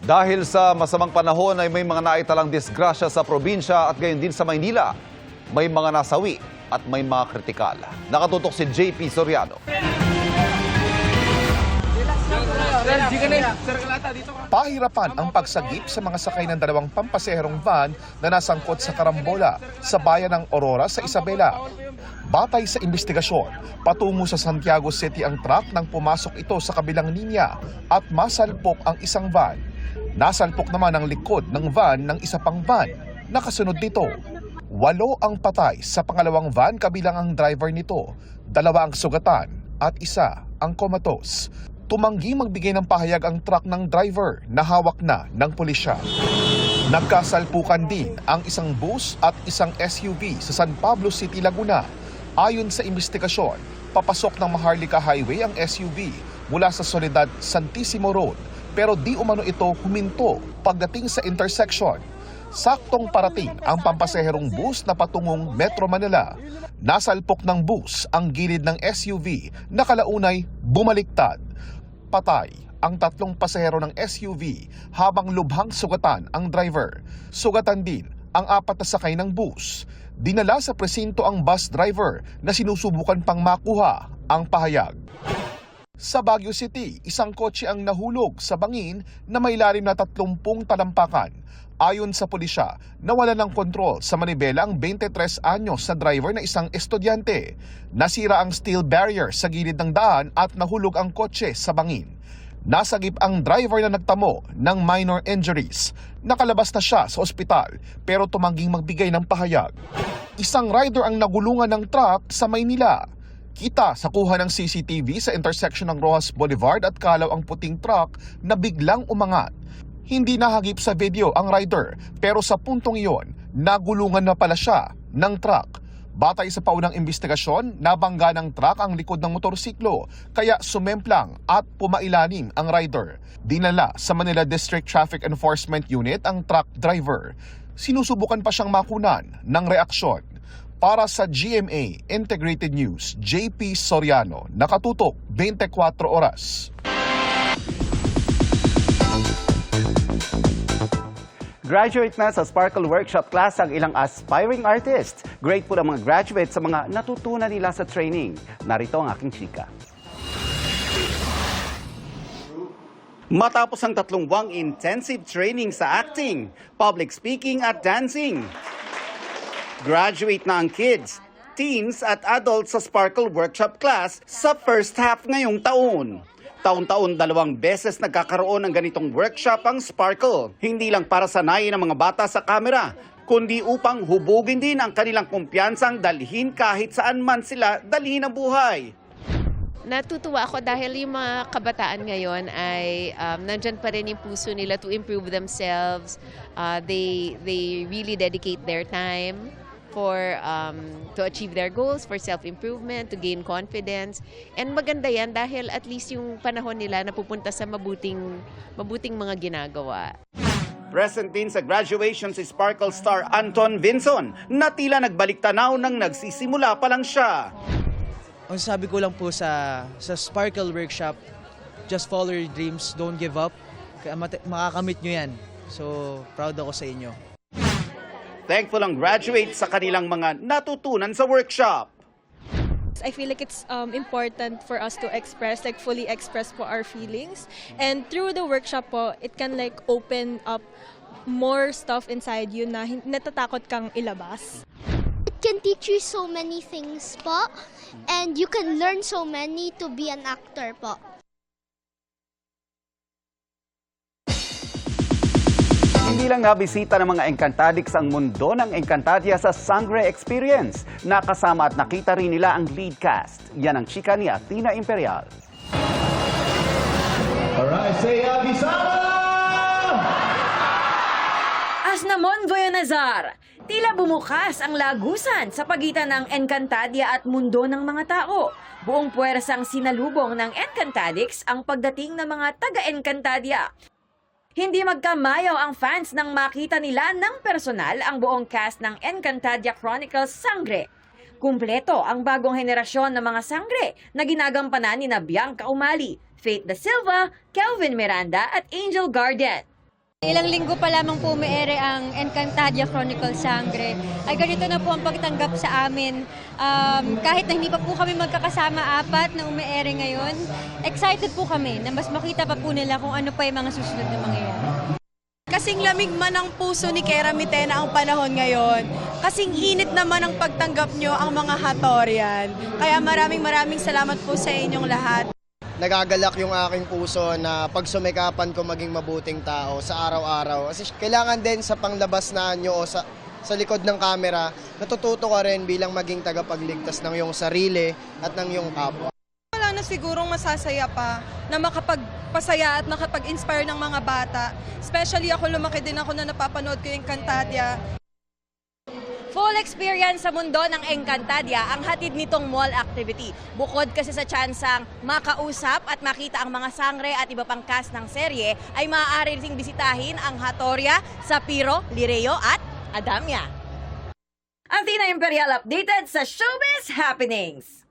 Dahil sa masamang panahon ay may mga naitalang disgrasya sa probinsya at gayon din sa Maynila. May mga nasawi at may mga kritikal. Nakatutok si JP Soriano. Pahirapan ang pagsagip sa mga sakay ng dalawang pampaseherong van na nasangkot sa karambola sa bayan ng Aurora sa Isabela. Batay sa investigasyon, patungo sa Santiago City ang truck nang pumasok ito sa kabilang linya at masalpok ang isang van. Nasalpok naman ang likod ng van ng isa pang van. Nakasunod dito. 8 ang patay sa pangalawang van kabilang ang driver nito. 2 ang sugatan at 1 ang komatos. Tumanggi magbigay ng pahayag ang truck ng driver na hawak na ng pulisya. Nagkasalpukan din ang isang bus at isang SUV sa San Pablo City, Laguna. Ayon sa investigasyon, papasok ng Maharlika Highway ang SUV mula sa Soledad Santissimo Road pero di umano ito huminto pagdating sa intersection. Saktong parating ang pampaseherong bus na patungong Metro Manila. Nasalpok ng bus ang gilid ng SUV na kalaunay bumaliktad. Patay ang 3 pasahero ng SUV habang lubhang sugatan ang driver. Sugatan din ang 4 na sakay ng bus. Dinala sa presinto ang bus driver na sinusubukan pang makuha ang pahayag. Sa Baguio City, isang kotse ang nahulog sa bangin na may lalim na 30 talampakan. Ayon sa pulisya, nawala ng kontrol sa manibela ang 23 anyos na driver na isang estudyante. Nasira ang steel barrier sa gilid ng daan at nahulog ang kotse sa bangin. Nasagip ang driver na nagtamo ng minor injuries. Nakalabas na siya sa ospital pero tumangging magbigay ng pahayag. Isang rider ang nagulungan ng truck sa Maynila. Kita sa kuha ng CCTV sa intersection ng Rojas Boulevard at Calaw ang puting truck na biglang umangat. Hindi nahagip sa video ang rider pero sa puntong iyon, nagulungan na pala siya ng truck. Batay sa paunang investigasyon, nabangga ng truck ang likod ng motorsiklo kaya sumemplang at pumailalim ang rider. Dinala sa Manila District Traffic Enforcement Unit ang truck driver. Sinusubukan pa siyang makunan ng reaksyon. Para sa GMA Integrated News, JP Soriano, nakatutok 24 oras. Graduate na sa Sparkle Workshop class ang ilang aspiring artists. Grateful ang mga graduates sa mga natutunan nila sa training. Narito ang aking chika. Matapos ang 3 buwang intensive training sa acting, public speaking at dancing, graduate na ang kids, teens at adults sa Sparkle Workshop class sa first half ngayong taon. Taon-taon 2 beses nagkakaroon ng ganitong workshop ang Sparkle. Hindi lang para sanayin ang mga bata sa kamera, kundi upang hubugin din ang kanilang kumpiyansang dalhin kahit saan man sila dalhin ang buhay. Natutuwa ako dahil yung mga kabataan ngayon ay nandyan pa rin yung puso nila to improve themselves. They really dedicate their time to achieve their goals, for self-improvement, to gain confidence. And maganda yan dahil at least yung panahon nila napupunta sa mabuting mga ginagawa. Present din sa graduation si Sparkle star Anton Vinson na tila nagbalik tanaw nang nagsisimula pa lang siya. Ang sabi ko lang po sa Sparkle Workshop, just follow your dreams, don't give up. Makakamit nyo yan. So, proud ako sa inyo. Thankful ang graduate sa kanilang mga natutunan sa workshop. I feel like it's important for us to express, fully express po our feelings. And through the workshop po, it can open up more stuff inside you na natatakot kang ilabas. It can teach you so many things po, and you can learn so many to be an actor po. Hindi lang nabisita ng mga Encantadix ang mundo ng Encantadia sa Sangre Experience. Nakasama at nakita rin nila ang lead cast. Yan ang chika ni Athena Imperial. Alright, say Abisama! Asnamon Voyanazar, tila bumukas ang lagusan sa pagitan ng Encantadia at mundo ng mga tao. Buong puwersang sinalubong ng Encantadix ang pagdating ng mga taga-Encantadia. Hindi magkamayaw ang fans nang makita nila ng personal ang buong cast ng Encantadia Chronicles Sangre. Kumpleto ang bagong henerasyon ng mga sangre na ginagampanan ni Bianca Umali, Faith Da Silva, Kelvin Miranda at Angel Garden. Ilang linggo pa lamang po umiere ang Encantadia Chronicle Sangre. Ay ganito na po ang pagtanggap sa amin. Kahit na hindi pa po kami magkakasama apat na umiere ngayon, excited po kami na mas makita pa po nila kung ano pa yung mga susunod na mangyayari. Kasing lamig man ang puso ni Kera Mitena ang panahon ngayon. Kasing init naman ang pagtanggap nyo ang mga Hatorian. Kaya maraming salamat po sa inyong lahat. Nagagalak yung aking puso na pagsumikapan ko maging mabuting tao sa araw-araw. Kasi kailangan din sa panglabas na nyo o sa likod ng kamera, natututo ka rin bilang maging tagapagligtas ng iyong sarili at ng iyong kapwa. Wala na sigurong masasaya pa na makapagpasaya at makapag-inspire ng mga bata. Especially ako, lumaki din ako na napapanood ko yung Encantadia. Full experience sa mundo ng Encantadia ang hatid nitong mall activity. Bukod kasi sa tsansang makausap at makita ang mga sangre at iba pang cast ng serye, ay maaari ring bisitahin ang Hatoria, Sapiro, Lireo at Adamya. Athena Imperial updated sa Showbiz Happenings.